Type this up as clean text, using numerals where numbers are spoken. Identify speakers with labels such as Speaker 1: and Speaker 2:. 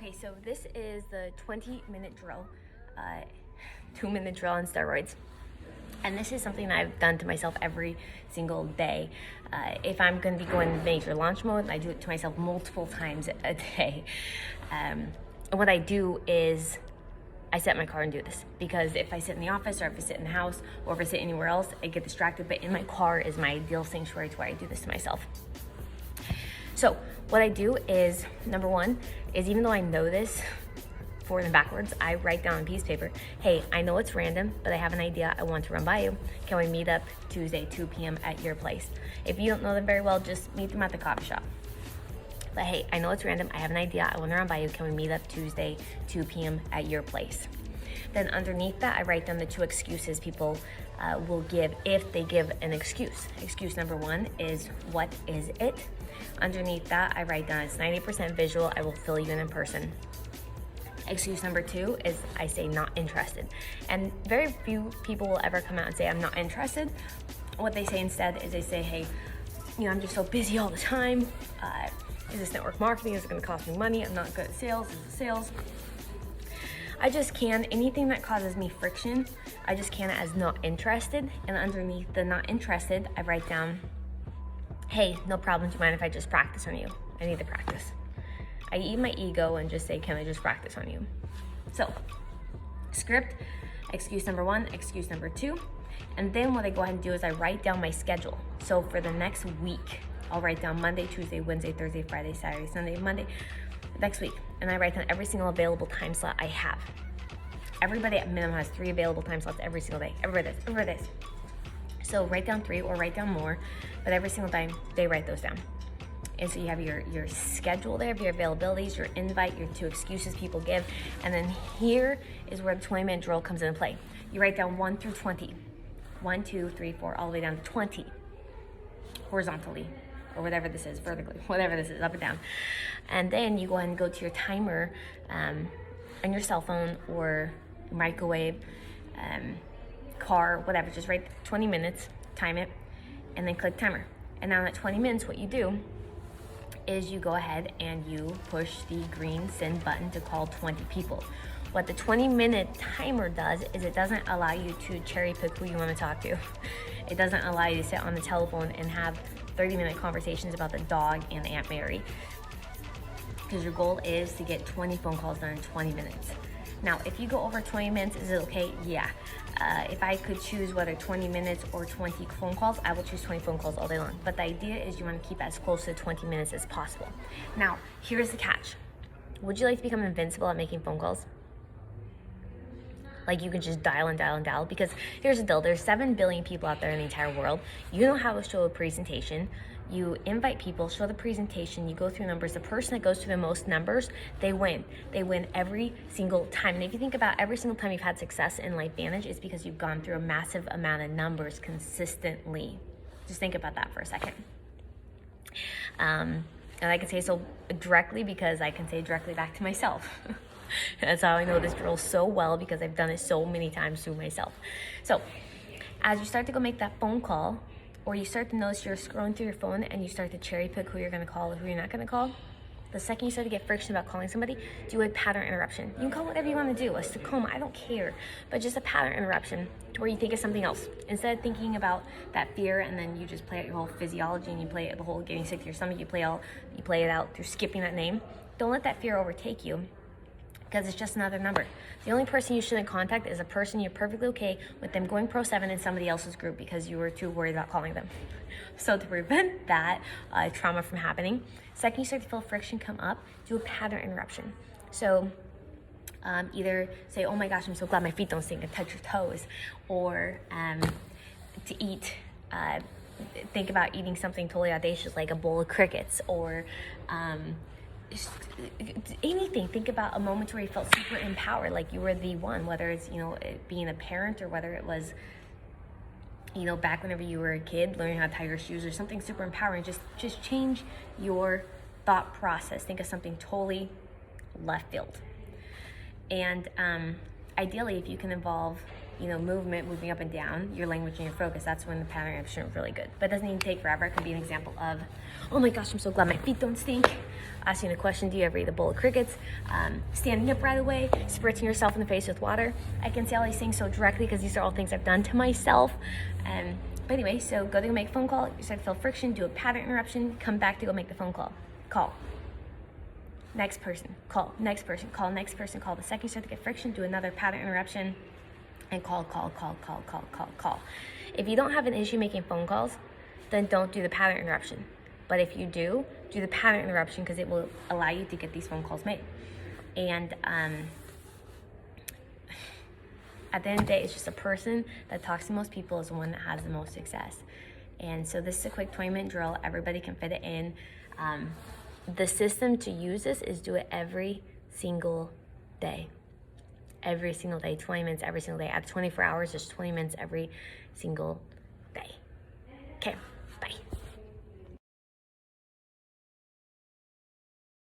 Speaker 1: Okay, so this is the 20-minute drill, 2-minute drill on steroids. And this is something that I've done to myself every single day. If I'm going to be going major launch mode, I do it to myself multiple times a day. And what I do is I sit in my car and do this, because if I sit in the office or if I sit in the house or if I sit anywhere else, I get distracted. But in my car is my ideal sanctuary to where I do this to myself. So what I do is, number one, is even though I know this forward and backwards, I write down on a piece of paper, hey, I know it's random, but I have an idea I want to run by you. Can we meet up Tuesday, 2 p.m. at your place? If you don't know them very well, just meet them at the coffee shop. But hey, I know it's random, I have an idea, I want to run by you. Can we meet up Tuesday, 2 p.m. at your place? Then underneath that, I write down the 2 excuses people will give if they give an excuse. Excuse number 1 is, what is it? Underneath that, I write down it's 90% visual, I will fill you in person. Excuse number 2 is I say not interested. And very few people will ever come out and say I'm not interested. What they say instead is they say, hey, I'm just so busy all the time. Is this network marketing? Is it gonna cost me money? I'm not good at sales. Is it sales? I just can, anything that causes me friction, I just can as not interested. And underneath the not interested, I write down, hey, no problem, do you mind if I just practice on you? I need to practice. I eat my ego and just say, can I just practice on you? So, script, excuse number 1, excuse number 2. And then what I go ahead and do is I write down my schedule. So for the next week, I'll write down Monday, Tuesday, Wednesday, Thursday, Friday, Saturday, Sunday, Monday, next week. And I write down every single available time slot I have. Everybody at minimum has 3 available time slots every single day. Everybody does. So write down 3 or write down more, but every single time they write those down. And so you have your schedule there, your availabilities, your invite, your 2 excuses people give. And then here is where the 20-minute drill comes into play. You write down 1 through 20. 1, 2, 3, 4, all the way down to 20. Horizontally, or whatever this is, vertically, whatever this is, up and down. And then you go ahead and go to your timer on your cell phone or microwave, car, whatever. Just write 20 minutes, time it, and then click timer. And now at 20 minutes, what you do is you go ahead and you push the green send button to call 20 people. What the 20-minute timer does is it doesn't allow you to cherry pick who you want to talk to. It doesn't allow you to sit on the telephone and have 30-minute conversations about the dog and Aunt Mary. Because your goal is to get 20 phone calls done in 20 minutes. Now, if you go over 20 minutes, is it okay? Yeah. If I could choose whether 20 minutes or 20 phone calls, I will choose 20 phone calls all day long. But the idea is you want to keep as close to 20 minutes as possible. Now, here's the catch. Would you like to become invincible at making phone calls? Like you can just dial and dial and dial? Because here's the deal, there's 7 billion people out there in the entire world. You know how to show a presentation. You invite people, show the presentation, you go through numbers. The person that goes through the most numbers, they win. They win every single time. And if you think about every single time you've had success in LifeVantage, it's because you've gone through a massive amount of numbers consistently. Just think about that for a second. And I can say so directly because I can say directly back to myself. That's how I know this drill so well, because I've done it so many times through myself. So as you start to go make that phone call, or you start to notice you're scrolling through your phone and you start to cherry pick who you're going to call or who you're not going to call, the second you start to get friction about calling somebody, do a pattern interruption. You can call whatever you want to do, a stacoma, I don't care, but just a pattern interruption to where you think of something else. Instead of thinking about that fear and then you just play out your whole physiology and you play it the whole getting sick to your stomach, you play it out through skipping that name. Don't let that fear overtake you, because it's just another number. The only person you shouldn't contact is a person you're perfectly okay with them going Pro 7 in somebody else's group because you were too worried about calling them. So to prevent that trauma from happening, second you start to feel friction come up, do a pattern interruption. So either say, oh my gosh, I'm so glad my feet don't stink, and touch your toes. Or to eat, think about eating something totally audacious like a bowl of crickets, or anything. Think about a moment where you felt super empowered, like you were the one, whether it's being a parent, or whether it was back whenever you were a kid learning how to tie your shoes, or something super empowering. Just change your thought process. Think of something totally left field. And ideally, if you can involve movement, moving up and down, your language and your focus, that's when the pattern interruption is really good. But it doesn't even take forever. It can be an example of, oh my gosh, I'm so glad my feet don't stink. Asking a question, do you ever eat a bowl of crickets? Standing up right away, spritzing yourself in the face with water. I can say all these things so directly because these are all things I've done to myself. But anyway, so go to go make a phone call, you start to feel friction, do a pattern interruption, come back to go make the phone call. Call. Next person, call. Next person, call. Next person, call. The second you start to get friction, do another pattern interruption, and call. If you don't have an issue making phone calls, then don't do the pattern interruption. But if you do the pattern interruption because it will allow you to get these phone calls made. And at the end of the day, it's just a person that talks to most people is the one that has the most success. And so this is a quick 20-minute drill. Everybody can fit it in. The system to use this is do it every single day. Every single day, 20 minutes every single day. Out of 24 hours, there's 20 minutes every single